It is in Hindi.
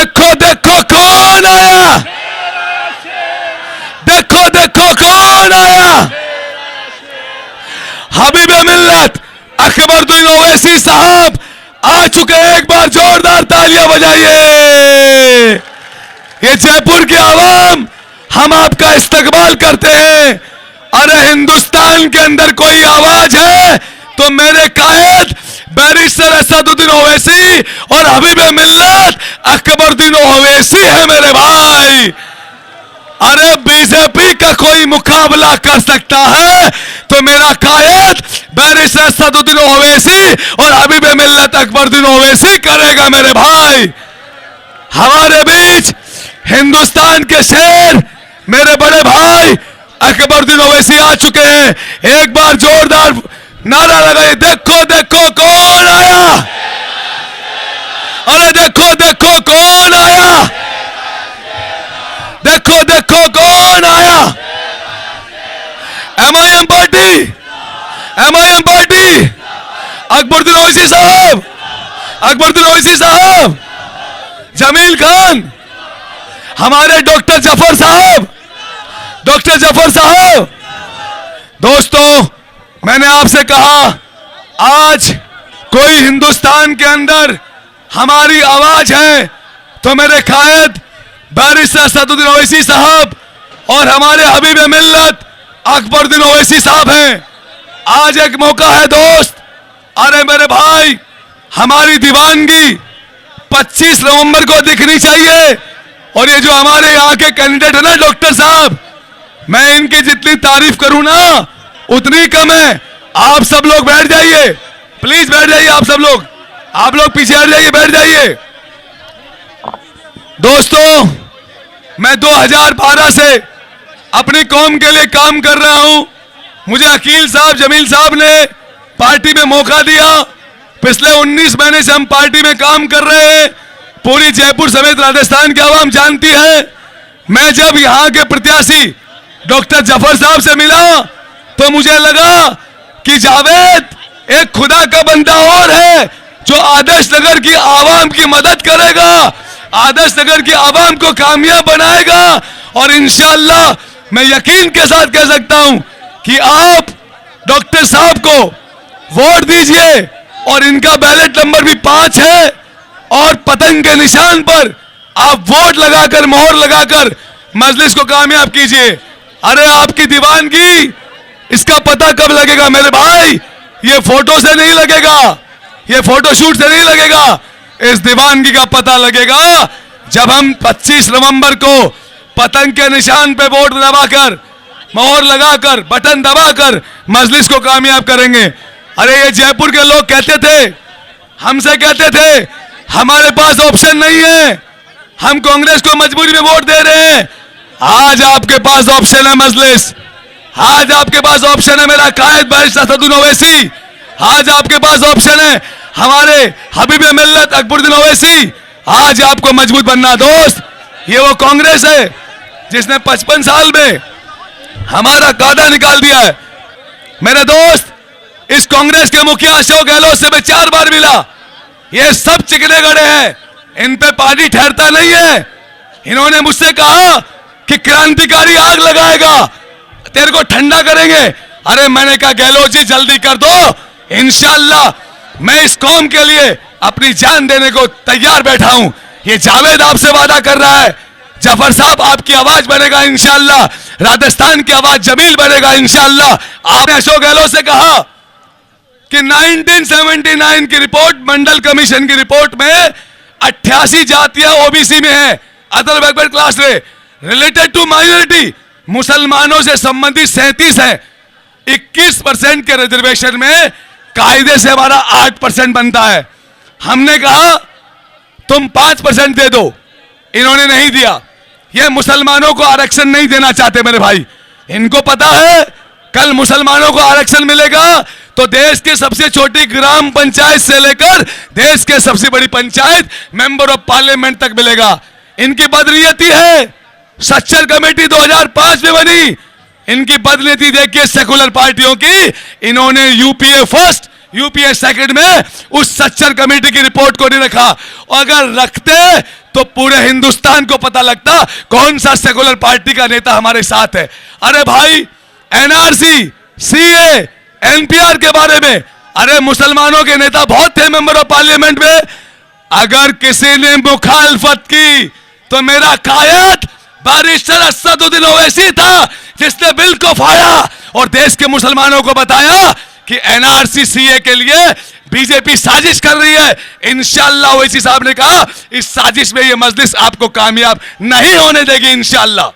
देखो देखो कौन आया, देखो देखो कौन आया, हबीब मिल्लत अकबरुद्दीन ओवैसी साहब आ चुके हैं। एक बार जोरदार तालियां बजाइए। ये जयपुर की आवाम, हम आपका इस्तकबाल करते हैं। अरे हिंदुस्तान के अंदर कोई आवाज है तो मेरे कायद बैरिस्टर असदुद्दीन ओवैसी और हबीब मिल्लत अकबरुद्दीन ओवैसी है मेरे भाई। अरे बीजेपी का कोई मुकाबला कर सकता है तो मेरा कायद बैरिस्टर असदुद्दीन ओवैसी और हबीब मिल्लत अकबरुद्दीन ओवैसी करेगा मेरे भाई। हमारे बीच हिंदुस्तान के शेर मेरे बड़े भाई अकबरुद्दीन ओवैसी आ चुके हैं। एक बार जोरदार नारा लगाइए, देखो देखो कौन आया, अरे देखो देखो कौन आया, देखो देखो कौन आया। MIM party, MIM party, Akbaruddin Owaisi साहब, अकबरुद्दीन ओवैसी साहब, जमील खान, हमारे डॉक्टर जफर साहब, डॉक्टर जफर साहब। दोस्तों, मैंने आपसे कहा आज कोई हिंदुस्तान के अंदर हमारी आवाज है तो मेरे कायद बैरिस्टर असदुद्दीन ओवैसी साहब और हमारे हबीब मिल्लत अकबरुद्दीन ओवैसी साहब हैं। आज एक मौका है दोस्त, अरे मेरे भाई, हमारी दीवानगी 25 नवंबर को दिखनी चाहिए। और ये जो हमारे यहाँ के कैंडिडेट है ना डॉक्टर साहब, मैं इनकी जितनी तारीफ करूं ना उतनी कम है। आप सब लोग बैठ जाइए, प्लीज बैठ जाइए। आप लोग पीछे हट जाइए, बैठ जाइए। दोस्तों, मैं 2012 से अपनी कौम के लिए काम कर रहा हूं। मुझे अकील साहब, जमील साहब ने पार्टी में मौका दिया। पिछले 19 महीने से हम पार्टी में काम कर रहे हैं। पूरी जयपुर समेत राजस्थान की आवाम जानती है। मैं जब यहां के प्रत्याशी डॉक्टर जफर साहब से मिला तो मुझे लगा कि जावेद एक खुदा का बंदा और है जो आदर्श नगर की आवाम की मदद करेगा, आदर्श नगर की आवाम को कामयाब बनाएगा। और इंशाअल्लाह मैं यकीन के साथ कह सकता हूं कि आप डॉक्टर साहब को वोट दीजिए। और इनका बैलेट नंबर भी 5 है और पतंग के निशान पर आप वोट लगाकर, मोहर लगाकर मजलिस को कामयाब कीजिए। अरे आपकी दीवानगी, इसका पता कब लगेगा मेरे भाई? ये फोटो से नहीं लगेगा, ये फोटोशूट से नहीं लगेगा। इस दीवानगी का पता लगेगा जब हम 25 नवंबर को पतंग के निशान पे वोट दबाकर, मोहर लगाकर, बटन दबाकर मजलिस को कामयाब करेंगे। अरे ये जयपुर के लोग कहते थे, हमसे कहते थे हमारे पास ऑप्शन नहीं है, हम कांग्रेस को मजबूरी में वोट दे रहे हैं। आज आपके पास ऑप्शन है मजलिस, आज आपके पास ऑप्शन है मेरा कायद बैरिस्टर असदुद्दीन ओवैसी, आज आपके पास ऑप्शन है हमारे हबीब मिल्लत अकबरुद्दीन ओवैसी। आज आपको मजबूत बनना दोस्त। ये वो कांग्रेस है जिसने 55 साल में हमारा कादा निकाल दिया है। मेरे दोस्त, इस कांग्रेस के मुखिया अशोक गहलोत से मैं 4 बार मिला। ये सब चिकने गड़े हैं, इन पे पानी ठहरता नहीं है। इन्होंने मुझसे कहा कि क्रांतिकारी आग लगाएगा, तेरे को ठंडा करेंगे। अरे मैंने कहा गहलोत जी जल्दी कर दो, इंशाअल्लाह मैं इस कौम के लिए अपनी जान देने को तैयार बैठा हूं। ये जावेद आपसे वादा कर रहा है, जफर साहब आपकी आवाज बनेगा इंशाअल्लाह, राजस्थान की आवाज जमील बनेगा इंशाअल्लाह। आपने अशोक गहलोत से कहा कि 1979 की रिपोर्ट, मंडल कमीशन की रिपोर्ट में 88 जातियां ओबीसी में है, अदर बैकवर्ड क्लास में। रिलेटेड टू माइनॉरिटी, मुसलमानों से संबंधित 37 है। 21% के रिजर्वेशन में कायदे से हमारा 8% बनता है। हमने कहा तुम 5% दे दो, इन्होंने नहीं दिया। ये मुसलमानों को आरक्षण नहीं देना चाहते मेरे भाई। इनको पता है कल मुसलमानों को आरक्षण मिलेगा तो देश की सबसे छोटी ग्राम पंचायत से लेकर देश के सबसे बड़ी पंचायत, मेंबर ऑफ पार्लियामेंट तक मिलेगा। इनकी बदनीयती है। सच्चर कमेटी 2005 में बनी, इनकी बदनीयती देखिए सेकुलर पार्टियों की। इन्होंने यूपीए फर्स्ट, यूपीए सेक्रेटरी में उस सच्चर कमेटी की रिपोर्ट को नहीं रखा। अगर रखते तो पूरे हिंदुस्तान को पता लगता कौन सा सेकुलर पार्टी का नेता हमारे साथ है। अरे भाई, एनआरसी, सीए, एनपीआर के बारे में, अरे मुसलमानों के नेता बहुत थे मेंबर ऑफ पार्लियामेंट में। अगर किसी ने मुखालफत की तो मेरा कायद बैरिस्टर असदुद्दीन ओवैसी था, जिसने बिल को फाड़ा और देश के मुसलमानों को बताया कि एनआरसी सीए के लिए बीजेपी साजिश कर रही है। इंशाअल्लाह ओवैसी साहब ने कहा इस साजिश में ये मजलिस आपको कामयाब नहीं होने देगी इंशाअल्लाह।